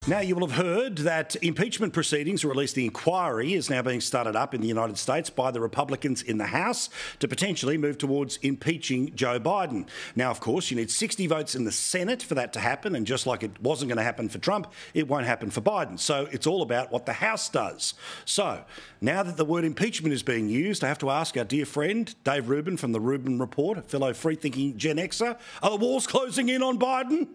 Now, you will have heard that impeachment proceedings, or at least the inquiry, is now being started up in the United States by the Republicans in the House to potentially move towards impeaching Joe Biden. Now, of course, you need 60 votes in the Senate for that to happen, and just like it wasn't going to happen for Trump, it won't happen for Biden. So it's all about what the House does. So now that the word impeachment is being used, I have to ask our dear friend, Dave Rubin from the Rubin Report, a fellow free-thinking Gen Xer, are the walls closing in on Biden?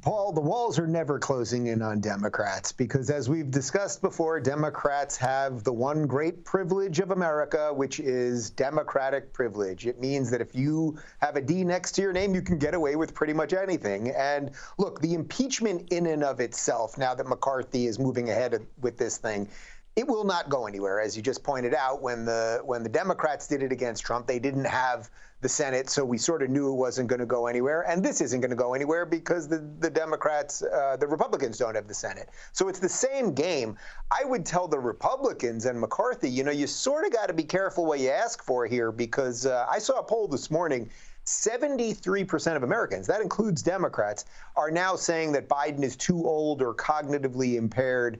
Paul, the walls are never closing in on Democrats because, as we've discussed before, Democrats have the one great privilege of America, which is democratic privilege. It means that if you have a D next to your name, you can get away with pretty much anything. And look, the impeachment in and of itself, now that McCarthy is moving ahead with this thing, it will not go anywhere. As you just pointed out, when the Democrats did it against Trump, they didn't have the Senate, so we sort of knew it wasn't going to go anywhere. And this isn't going to go anywhere because the Democrats, the Republicans don't have the Senate. So it's the same game. I would tell the Republicans and McCarthy, you sort of got to be careful what you ask for here, because I saw a poll this morning. 73% of Americans, that includes Democrats, are now saying that Biden is too old or cognitively impaired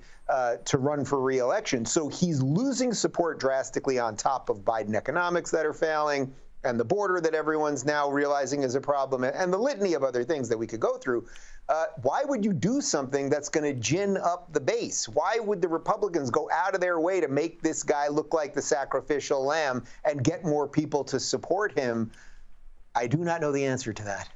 to run for re-election. So he's losing support drastically, on top of Biden economics that are failing and the border that everyone's now realizing is a problem, and the litany of other things that we could go through. Why would you do something that's going to gin up the base? Why would the Republicans go out of their way to make this guy look like the sacrificial lamb and get more people to support him? I do not know the answer to that.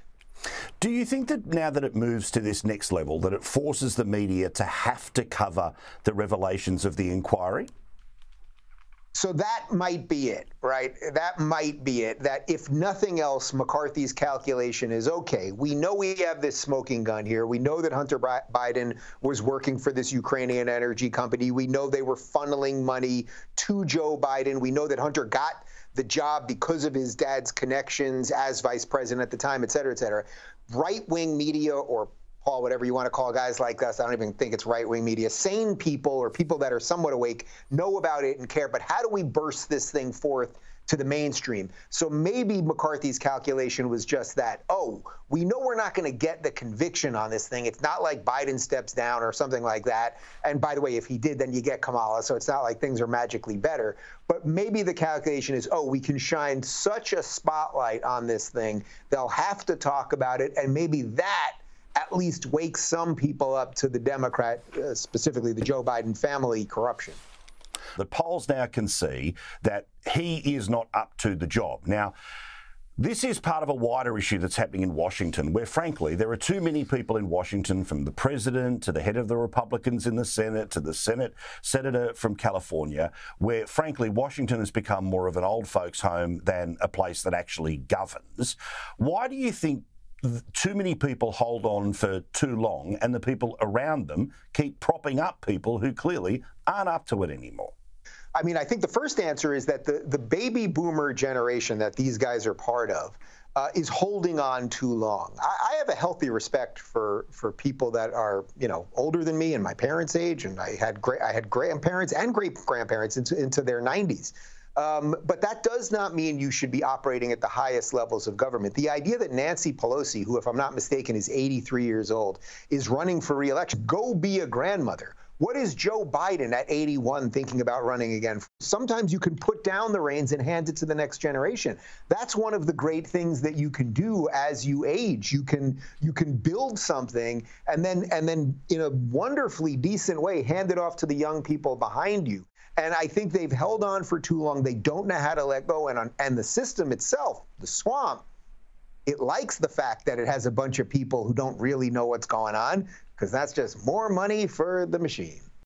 Do you think that now that it moves to this next level, that it forces the media to have to cover the revelations of the inquiry? So that might be it, right? That might be it. That if nothing else, McCarthy's calculation is, okay, we know we have this smoking gun here. We know that Hunter Biden was working for this Ukrainian energy company. We know they were funneling money to Joe Biden. We know that Hunter got the job because of his dad's connections as vice president at the time, et cetera, et cetera. Right-wing media, or Paul, whatever you want to call guys like us, I don't even think it's right-wing media, sane people or people that are somewhat awake know about it and care, but how do we burst this thing forth to the mainstream? So maybe McCarthy's calculation was just that. Oh, we know we're not going to get the conviction on this thing. It's not like Biden steps down or something like that. And by the way, if he did, then you get Kamala. So it's not like things are magically better. But maybe the calculation is, oh, we can shine such a spotlight on this thing. They'll have to talk about it. And maybe that at least wakes some people up to the Democrat, specifically the Joe Biden family corruption. The polls now can see that he is not up to the job. Now, this is part of a wider issue that's happening in Washington, where, frankly, there are too many people in Washington, from the president to the head of the Republicans in the Senate to the senator from California, where, frankly, Washington has become more of an old folks' home than a place that actually governs. Why do you think too many people hold on for too long and the people around them keep propping up people who clearly aren't up to it anymore? I mean, I think the first answer is that the baby boomer generation that these guys are part of is holding on too long. I have a healthy respect for people that are, older than me and my parents' age, and I had grandparents and great-grandparents into their 90s. But that does not mean you should be operating at the highest levels of government. The idea that Nancy Pelosi, who, if I'm not mistaken, is 83 years old, is running for re-election, go be a grandmother. What is Joe Biden at 81 thinking about running again? Sometimes you can put down the reins and hand it to the next generation. That's one of the great things that you can do as you age. You can build something and then in a wonderfully decent way hand it off to the young people behind you. And I think they've held on for too long. They don't know how to let go. And the system itself, the swamp, it likes the fact that it has a bunch of people who don't really know what's going on, because that's just more money for the machine.